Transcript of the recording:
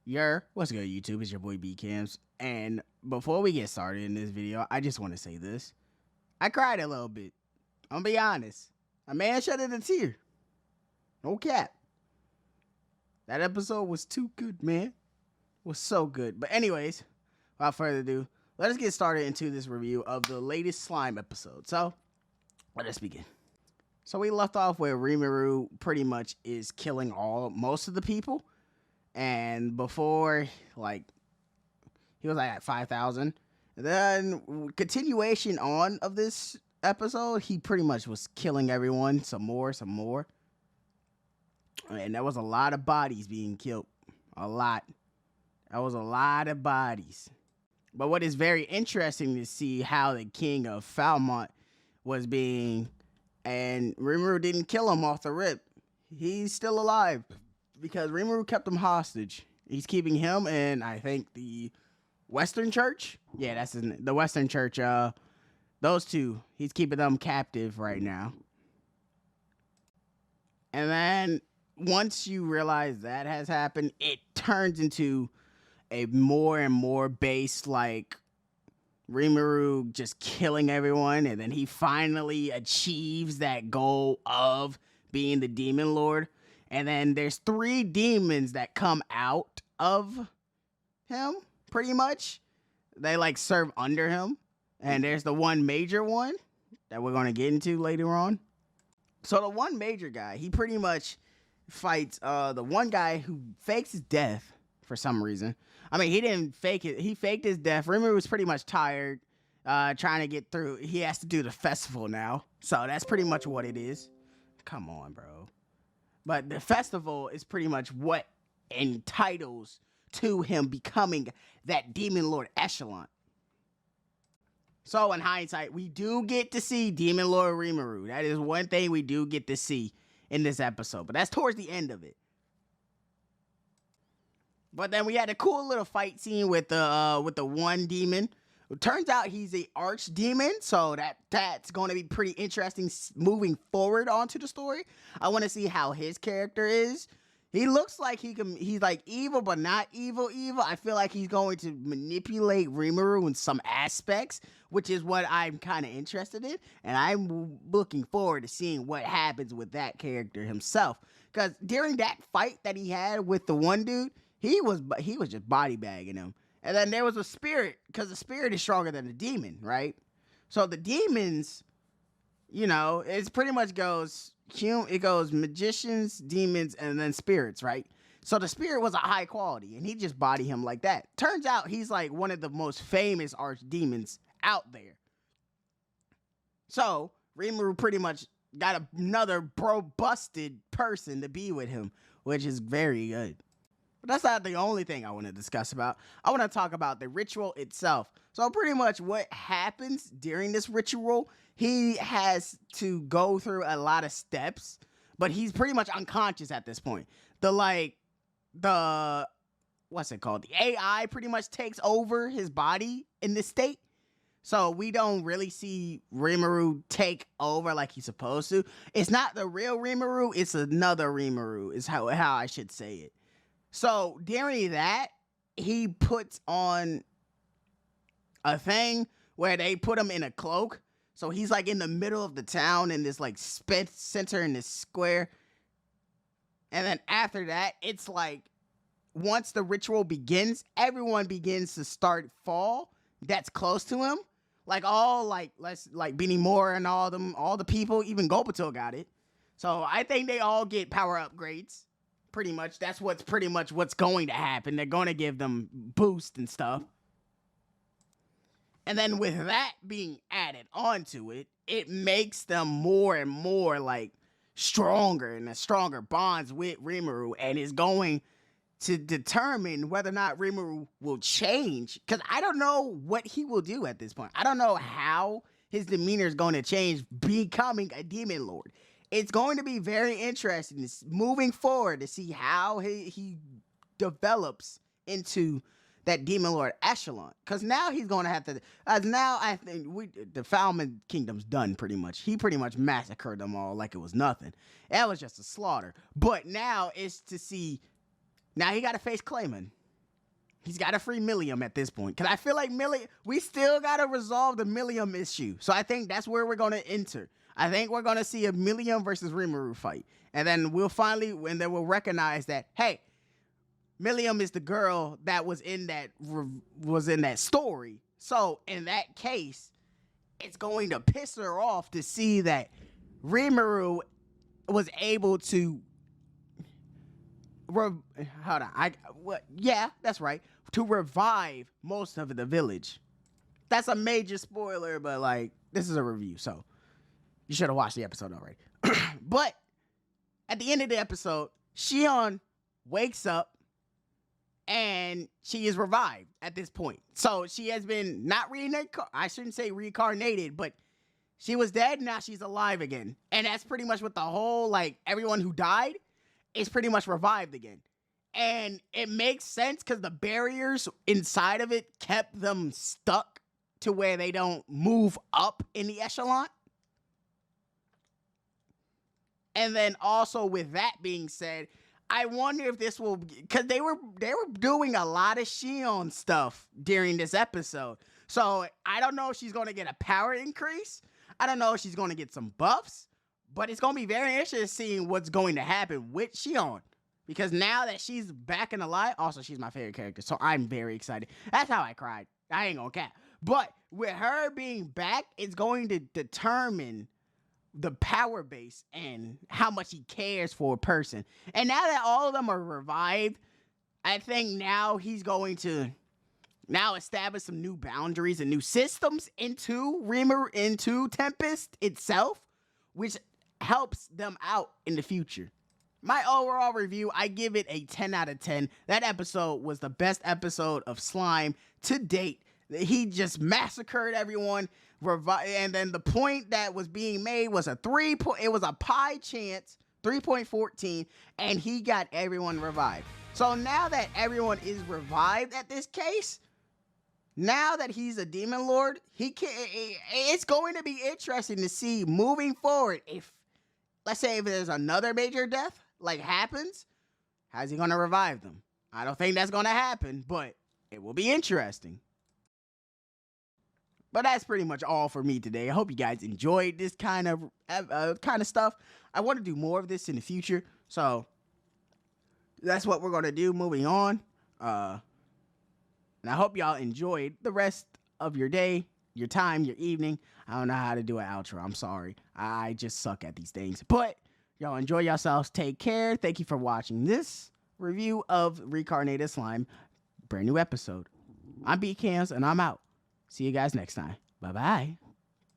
What's good, YouTube? It's your boy B Cams. And before we get started in this video, I just want to say this. I cried a little bit. I'm gonna be honest. A man shedded a tear. No cap. That episode was too good, man. It was so good. But anyways, without further ado, let us get started into this review of the latest slime episode. So, let us begin. So we left off where Rimuru pretty much is killing most of the people. And before, like, he was like at 5,000. Then, continuation on of this episode, he pretty much was killing everyone. Some more. And there was a lot of bodies being killed. A lot. That was a lot of bodies. But what is very interesting to see how the king of Falmont was being... And Rimuru didn't kill him off the rip. He's still alive. Because Rimuru kept him hostage. He's keeping him and I think the Western Church. Yeah, that's the Western Church. Those two. He's keeping them captive right now. And then once you realize that has happened, it turns into a more and more base like Rimuru just killing everyone, and then he finally achieves that goal of being the Demon Lord. And then there's 3 demons that come out of him, pretty much. They like serve under him. And there's the one major one that we're going to get into later on. So the one major guy, he pretty much fights the one guy who fakes his death for some reason. I mean, he didn't fake it. He faked his death. Rimuru was pretty much tired trying to get through. He has to do the festival now. So that's pretty much what it is. Come on, bro. But the festival is pretty much what entitles to him becoming that Demon Lord echelon. So in hindsight, we do get to see Demon Lord Rimuru. That is one thing we do get to see in this episode. But that's towards the end of it. But then we had a cool little fight scene with the one demon. It turns out he's a archdemon, so that's going to be pretty interesting moving forward onto the story. I want to see how his character is. He looks like he's like evil, but not evil. I feel like he's going to manipulate Rimuru in some aspects, which is what I'm kind of interested in. And I'm looking forward to seeing what happens with that character himself. Because during that fight that he had with the one dude, he was just body bagging him. And then there was a spirit, because the spirit is stronger than the demon, right? So the demons, you know, it pretty much goes magicians, demons, and then spirits, right? So the spirit was a high quality, and he just bodied him like that. Turns out he's like one of the most famous archdemons out there. So Rimuru pretty much got another busted person to be with him, which is very good. But that's not the only thing I want to discuss about. I want to talk about the ritual itself. So pretty much what happens during this ritual, he has to go through a lot of steps, but he's pretty much unconscious at this point. What's it called? The AI pretty much takes over his body in this state. So we don't really see Rimuru take over like he's supposed to. It's not the real Rimuru, it's another Rimuru, is how I should say it. So during that, he puts on a thing where they put him in a cloak. So he's like in the middle of the town in this like center in this square. And then after that, it's like once the ritual begins, everyone begins to start fall that's close to him. Like Beanie Moore and all the people, even Gopato got it. So I think they all get power upgrades. Pretty much, that's what's going to happen. They're going to give them boost and stuff. And then with that being added onto it, it makes them more and more like stronger and stronger bonds with Rimuru, and is going to determine whether or not Rimuru will change. Because I don't know what he will do at this point. I don't know how his demeanor is going to change becoming a Demon Lord. It's going to be very interesting moving forward to see how he develops into that Demon Lord echelon. Because now he's going to have to... now I think the Falman Kingdom's done pretty much. He pretty much massacred them all like it was nothing. That was just a slaughter. But now it's to see... Now he got to face Clayman. He's got to free Millium at this point. Because I feel like we still got to resolve the Millium issue. So I think that's where we're going to enter. I think we're going to see a Millium versus Rimuru fight. And then we'll recognize that, hey, Millium is the girl that was in that story. So in that case, it's going to piss her off to see that Rimuru was able to that's right. To revive most of the village. That's a major spoiler, but like, this is a review, so you should have watched the episode already. But at the end of the episode, Shion wakes up and she is revived at this point. So she has been I shouldn't say reincarnated, but she was dead, now she's alive again. And that's pretty much what the whole, like, everyone who died is pretty much revived again. And it makes sense because the barriers inside of it kept them stuck to where they don't move up in the echelon. And then also with that being said, I wonder if this will, because they were doing a lot of Shion stuff during this episode. So I don't know if she's going to get a power increase. I don't know if she's going to get some buffs. But it's going to be very interesting seeing what's going to happen with Shion. Because now that she's back and alive, also she's my favorite character, so I'm very excited. That's how I cried. I ain't gonna cap. But with her being back, it's going to determine the power base and how much he cares for a person. And now that all of them are revived, I think now he's going to establish some new boundaries and new systems into Tempest itself, which helps them out in the future. My overall review, I give it a 10 out of 10. That episode was the best episode of Slime to date. He just massacred everyone. And then the point that was being made was it was a pie chance, 3.14, and he got everyone revived. So now that everyone is revived at this case, now that he's a Demon Lord, it's going to be interesting to see moving forward if, let's say, if there's another major death, like, happens, how's he going to revive them? I don't think that's going to happen, but it will be interesting. But that's pretty much all for me today. I hope you guys enjoyed this kind of stuff. I want to do more of this in the future, so that's what we're going to do moving on. And I hope y'all enjoyed the rest of your day, your time, your evening. I don't know how to do an outro. I'm sorry. I just suck at these things. But y'all enjoy yourselves. Take care. Thank you for watching this review of Reincarnated Slime. Brand new episode. I'm BCams and I'm out. See you guys next time. Bye-bye.